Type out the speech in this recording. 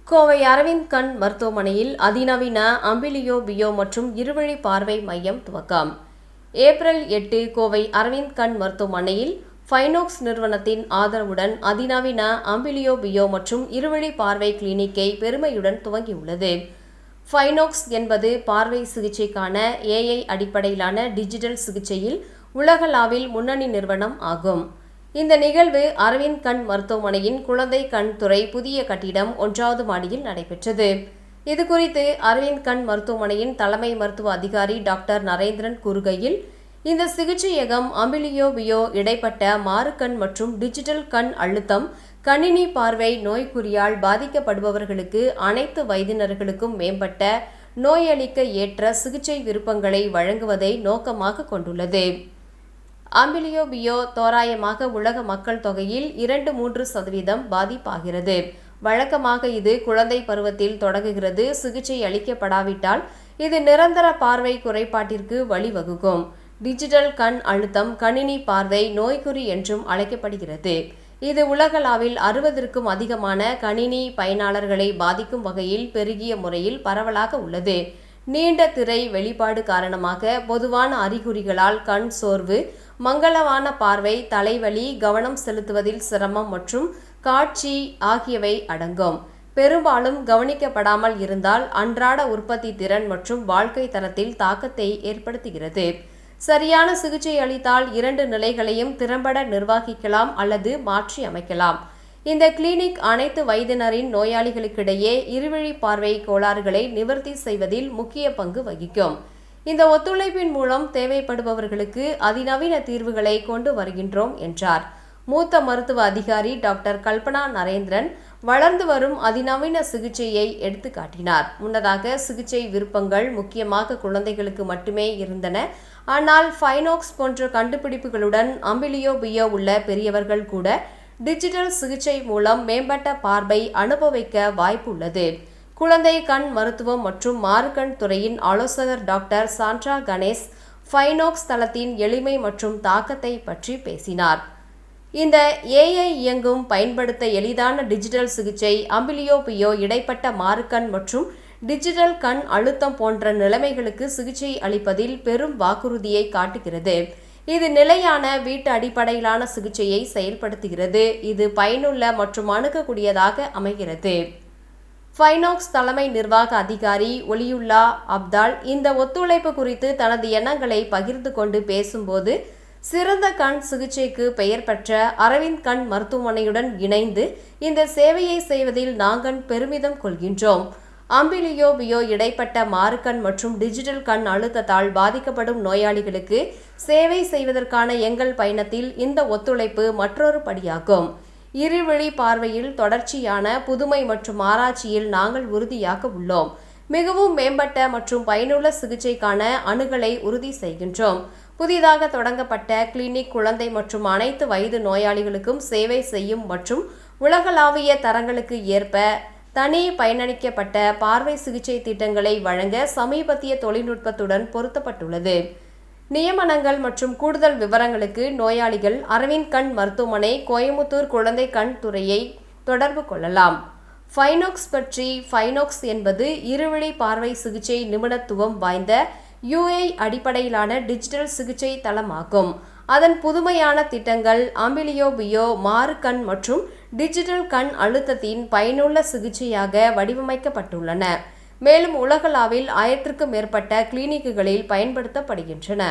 கோவை அரவிந்த் கண் மருத்துவமனையில் அதிநவீன அம்பிலியோ பியோ மற்றும் இருவழி பார்வை மையம் துவக்கம். ஏப்ரல் 8 கோவை அரவிந்த் கண் மருத்துவமனையில் ஃபைனோக்ஸ் நிறுவனத்தின் ஆதரவுடன் அதிநவீன அம்பிலியோ பியோ மற்றும் இருவழி பார்வை கிளினிக்கை பெருமையுடன் துவங்கியுள்ளது. ஃபைனோக்ஸ் என்பது பார்வை சிகிச்சைக்கான AI அடிப்படையிலான டிஜிட்டல் சிகிச்சையில் உலகளவில் முன்னணி நிறுவனம் ஆகும். இந்த நிகழ்வு அரவிந்த் கண் மருத்துவமனையின் குழந்தை கண் துறை புதிய கட்டிடம் 1வது மாடியில் நடைபெற்றது. இதுகுறித்து அரவிந்த் கண் மருத்துவமனையின் தலைமை மருத்துவ அதிகாரி டாக்டர் நரேந்திரன் கூறுகையில், இந்த சிகிச்சையகம் அம்பிலியோ பியோ இடைப்பட்ட மாறுகண் மற்றும் டிஜிட்டல் கண் அழுத்தம் கணினி பார்வை நோய்க்குறியால் பாதிக்கப்படுபவர்களுக்கு அனைத்து வயதினர்களுக்கும் மேம்பட்ட நோயளிக்க ஏற்ற சிகிச்சை விருப்பங்களை வழங்குவதை நோக்கமாக கொண்டுள்ளது. அம்பிலியோ பியோ தோராயமாக உலக மக்கள் தொகையில் 2-3% பாதிப்பாகிறது. வழக்கமாக இது குழந்தை பருவத்தில் தொடங்குகிறது. சிகிச்சை அளிக்கப்படாவிட்டால் இது நிரந்தர பார்வை குறைபாட்டிற்கு வழிவகுக்கும். டிஜிட்டல் கண் அழுத்தம் கணினி பார்வை நோய்க்குறி என்றும் அழைக்கப்படுகிறது. இது உலகளவில் 60க்கும் அதிகமான கணினி பயனாளர்களை பாதிக்கும் வகையில் பெருகிய முறையில் பரவலாக உள்ளது. நீண்ட திரை வெளிப்பாடு காரணமாக பொதுவான அறிகுறிகளால் கண் சோர்வு, மங்கலான பார்வை, தலைவலி, கவனம் செலுத்துவதில் சிரமம் மற்றும் காட்சி ஆகியவை அடங்கும். பெரும்பாலும் கவனிக்கப்படாமல் இருந்தால் அன்றாட உற்பத்தி திறன் மற்றும் வாழ்க்கை தரத்தில் தாக்கத்தை ஏற்படுத்துகிறது. சரியான சிகிச்சை அளித்தால் 2 நிலைகளையும் திறம்பட நிர்வகிக்கலாம் அல்லது மாற்றி அமைக்கலாம். இந்த கிளினிக் அனைத்து வயதினரின் நோயாளிகளுக்கிடையே இருவழி பார்வை கோளாறுகளை நிவர்த்தி செய்வதில் முக்கிய பங்கு வகிக்கும். இந்த ஒத்துழைப்பின் மூலம் தேவைப்படுபவர்களுக்கு அதிநவீன தீர்வுகளை கொண்டு வருகின்றோம் என்றார். மூத்த மருத்துவ அதிகாரி டாக்டர் கல்பனா நரேந்திரன் வளர்ந்து வரும் அதிநவீன சிகிச்சையை எடுத்துக்காட்டினார். முன்னதாக சிகிச்சை விருப்பங்கள் முக்கியமாக குழந்தைகளுக்கு மட்டுமே இருந்தன. ஆனால் ஃபைனோக்ஸ் போன்ற கண்டுபிடிப்புகளுடன் அம்பிலியோ பியோ உள்ள பெரியவர்கள் கூட டிஜிட்டல் சிகிச்சை மூலம் மேம்பட்ட பார்வை அனுபவிக்க வாய்ப்பு உள்ளது. குழந்தை கண் மருத்துவம் மற்றும் மாறுகண் துறையின் ஆலோசகர் டாக்டர் சாண்ட்ரா கணேஷ் ஃபைனோக்ஸ் தளத்தின் எளிமை மற்றும் தாக்கத்தை பற்றி பேசினார். இந்த AI இயங்கும் பயன்படுத்த எளிதான டிஜிட்டல் சிகிச்சை அம்பிலியோ பியோ இடைப்பட்ட மாறுகண் மற்றும் டிஜிட்டல் கண் அழுத்தம் போன்ற நிலைமைகளுக்கு சிகிச்சை அளிப்பதில் பெரும் வாக்குறுதியை காட்டுகிறது. இது நிலையான வீட்டு அடிப்படையிலான சிகிச்சையை செயல்படுத்துகிறது. இது பயனுள்ள மற்றும் அணுகக்கூடியதாக அமைகிறது. ஃபைனோக்ஸ் தலைமை நிர்வாக அதிகாரி ஒலியுல்லா அப்தால் இந்த ஒத்துழைப்பு குறித்து தனது எண்ணங்களை பகிர்ந்து கொண்டு பேசும்போது, சிறந்த கண் சிகிச்சைக்கு பெயர் பெற்ற அரவிந்த் கண் மருத்துவமனையுடன் இணைந்து இந்த சேவையை செய்வதில் நாங்கள் பெருமிதம் கொள்கின்றோம். அம்பிலியோ பியோ இடைப்பட்ட மாறுகண் மற்றும் டிஜிட்டல் கண் அழுத்தத்தால் பாதிக்கப்படும் நோயாளிகளுக்கு சேவை செய்வதற்கான எங்கள் பயணத்தில் இந்த ஒத்துழைப்பு மற்றொரு படியாகும். இருவழி பார்வையில் தொடர்ச்சியான புதுமை மற்றும் ஆராய்ச்சியில் நாங்கள் உறுதியாக உள்ளோம். மிகவும் மேம்பட்ட மற்றும் பயனுள்ள சிகிச்சைக்கான அணுகலை உறுதி செய்கின்றோம். புதிதாக தொடங்கப்பட்ட கிளினிக் குழந்தை மற்றும் அனைத்து வயது நோயாளிகளுக்கும் சேவை செய்யும் மற்றும் உலகளாவிய தரங்களுக்கு ஏற்ப தனி பயனளிக்கப்பட்ட பார்வை சிகிச்சை திட்டங்களை வழங்க சமீபத்திய தொழில்நுட்பத்துடன் பொருத்தப்பட்டுள்ளது. நியமனங்கள் மற்றும் கூடுதல் விவரங்களுக்கு நோயாளிகள் அரவிந்த் கண் மருத்துவமனை, கோயமுத்தூர் குழந்தை கண் துறையை தொடர்பு கொள்ளலாம். ஃபைனோக்ஸ் பற்றி ஃபைனோக்ஸ் என்பது இருவழி பார்வை சிகிச்சை நிபுணத்துவம் வாய்ந்த AI அடிப்படையிலான டிஜிட்டல் சிகிச்சை தளமாகும். அதன் புதுமையான திட்டங்கள் அம்பிலியோ பியோ மாறுகண் மற்றும் டிஜிட்டல் கண் அழுத்தத்தின் பயனுள்ள சிகிச்சையாக வடிவமைக்கப்பட்டுள்ளன. மேலும் உலகளவில் 1000க்கும் மேற்பட்ட கிளினிக்குகளில் பயன்படுத்தப்படுகின்றன.